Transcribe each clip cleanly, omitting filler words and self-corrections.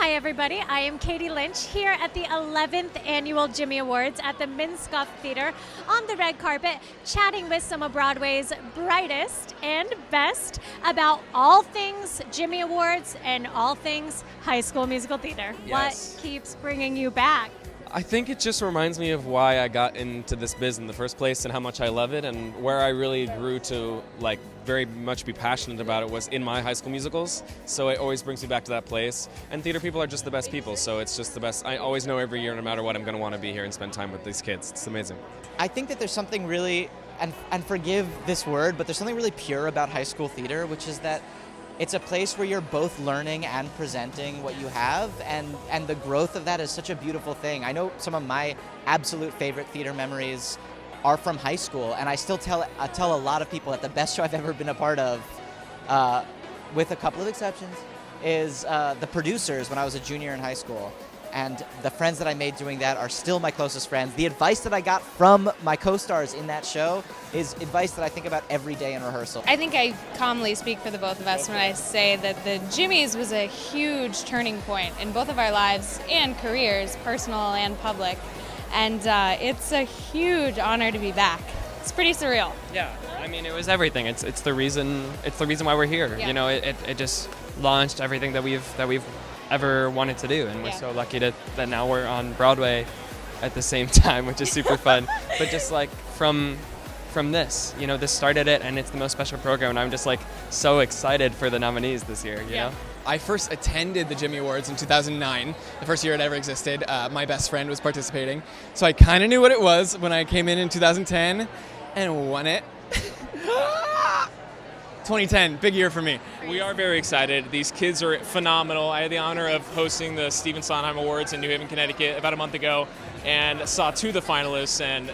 Hi, everybody. I am Katie Lynch here at the 11th Annual Jimmy Awards at the Minskoff Theatre on the red carpet, chatting with some of Broadway's brightest and best about all things Jimmy Awards and all things High School Musical Theater. Yes. What keeps bringing you back? I think it just reminds me of why I got into this biz in the first place and how much I love it, and where I really grew to very much be passionate about it was in my high school musicals. So it always brings me back to that place. And theater people are just the best people, so it's just the best. I always know every year, no matter what, I'm going to want to be here and spend time with these kids. It's amazing. I think that there's something really, and forgive this word, but there's something really pure about high school theater, which is that it's a place where you're both learning and presenting what you have, and the growth of that is such a beautiful thing. I know some of my absolute favorite theater memories are from high school, and I still tell a lot of people that the best show I've ever been a part of, with a couple of exceptions, is The Producers when I was a junior in high school. And the friends that I made doing that are still my closest friends. The advice that I got from my co-stars in that show is advice that I think about every day in rehearsal. I think I calmly speak for the both of us when I say that the Jimmys was a huge turning point in both of our lives and careers, personal and public. And it's a huge honor to be back. It's pretty surreal. Yeah, I mean, it was everything. It's the reason why we're here. Yeah. You know, it just launched everything that we've ever wanted to do, and we're so lucky that now we're on Broadway at the same time, which is super fun. But just from this, you know, this started it, and it's the most special program, and I'm just so excited for the nominees this year. You know. I first attended the Jimmy Awards in 2009, the first year it ever existed. My best friend was participating, so I kind of knew what it was when I came in 2010 and won it. 2010, big year for me. We are very excited. These kids are phenomenal. I had the honor of hosting the Stephen Sondheim Awards in New Haven, Connecticut about a month ago, and saw two of the finalists, and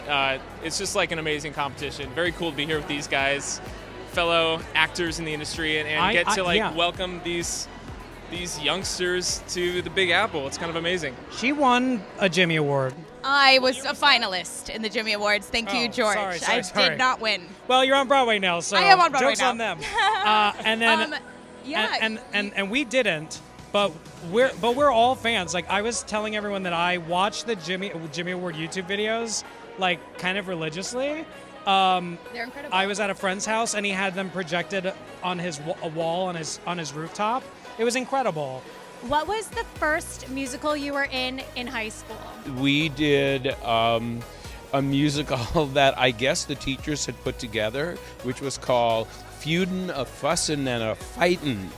it's just like an amazing competition. Very cool to be here with these guys, fellow actors in the industry, and get to welcome these youngsters to the Big Apple. It's kind of amazing. She won a Jimmy Award. I was a finalist in the Jimmy Awards. Thank you, George. Sorry. I did not win. Well, you're on Broadway now, so I am on Broadway joke's now. on them. And we didn't, but we're all fans. I was telling everyone that I watched the Jimmy Award YouTube videos kind of religiously. They're incredible. I was at a friend's house, and he had them projected on a wall on his rooftop. It was incredible. What was the first musical you were in high school? We did a musical that I guess the teachers had put together, which was called Feudin', a Fussin', and a Fightin'.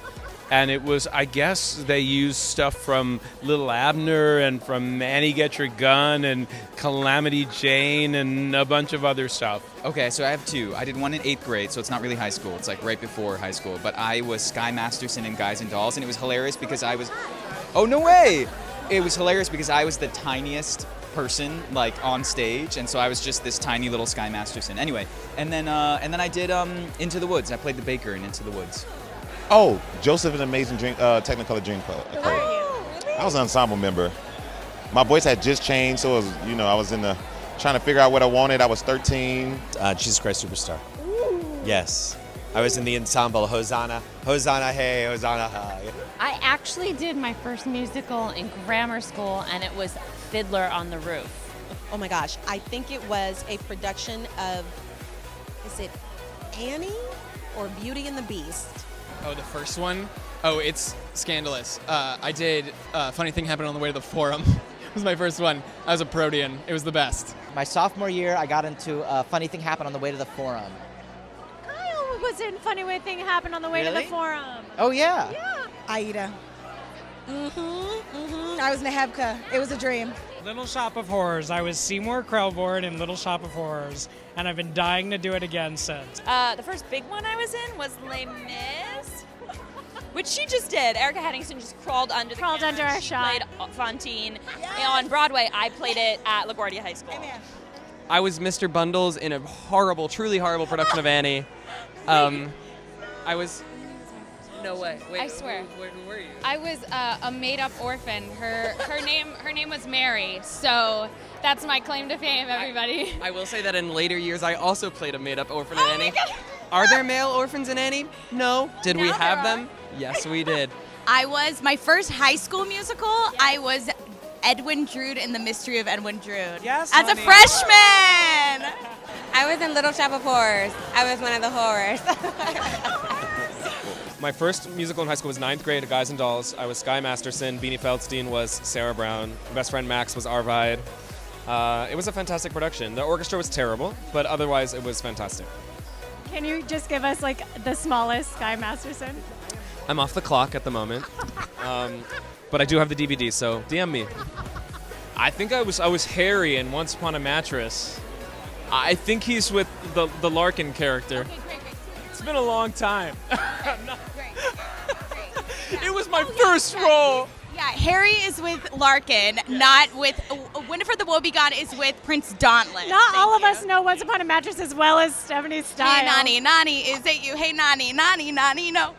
And it was, I guess, they used stuff from Little Abner and from Annie Get Your Gun and Calamity Jane and a bunch of other stuff. Okay, so I have two. I did one in 8th grade, so it's not really high school. It's right before high school. But I was Sky Masterson in Guys and Dolls, and it was hilarious because I was... Oh, no way! It was hilarious because I was the tiniest person on stage, and so I was just this tiny little Sky Masterson. Anyway, and then I did Into the Woods. I played the baker in Into the Woods. Oh, Joseph, an Amazing Technicolor Dreamcoat. I was an ensemble member. My voice had just changed, so it was, I was trying to figure out what I wanted. I was 13. Jesus Christ Superstar. Ooh. Yes. I was in the ensemble Hosanna. Hosanna, hey, Hosanna, hi. I actually did my first musical in grammar school, and it was Fiddler on the Roof. Oh my gosh, I think it was a production of, is it Annie or Beauty and the Beast? Oh, the first one? Oh, it's scandalous. I did Funny Thing Happened on the Way to the Forum. It was my first one. I was a Protean. It was the best. My sophomore year, I got into Funny Thing Happened on the Way to the Forum. Kyle was in Funny Thing Happened on the Way to the Forum. Oh, yeah. Yeah. Aida. I was Nehebka. It was a dream. Little Shop of Horrors. I was Seymour Krelborn in Little Shop of Horrors, and I've been dying to do it again since. The first big one I was in was Les Mis, which she just did. Erica Henningsen just crawled under the camera. Under our shot. Played Fantine. Yes. On Broadway, I played it at LaGuardia High School. Amen. I was Mr. Bundles in a horrible, truly horrible production of Annie. I was... No way. Wait, I swear. Who were you? I was a made-up orphan. Her name was Mary, so that's my claim to fame, everybody. I will say that in later years, I also played a made-up orphan in Oh Annie. my God. Are there male orphans in Annie? No. Did we Now have there them? Yes, we did. I was my first high school musical. I was Edwin Drood in The Mystery of Edwin Drood. Yes, as a honey. freshman. I was in Little Shop of Horrors. I was one of the horrors. My first musical in high school was 9th grade at Guys and Dolls. I was Sky Masterson. Beanie Feldstein was Sarah Brown. My best friend Max was Arvide. It was a fantastic production. The orchestra was terrible, but otherwise it was fantastic. Can you just give us like the smallest Sky Masterson? I'm off the clock at the moment, but I do have the DVD, so DM me. I think I was Harry in Once Upon a Mattress. I think he's with the Larkin character. It's been a long time. It was my first role. Yeah, Harry is with Larkin, not with Winifred the Woebegone is with Prince Dauntless. Not all of us know Once Upon a Mattress as well as Stephanie Styles. Hey, Nani, is it you? Hey, Nani, no.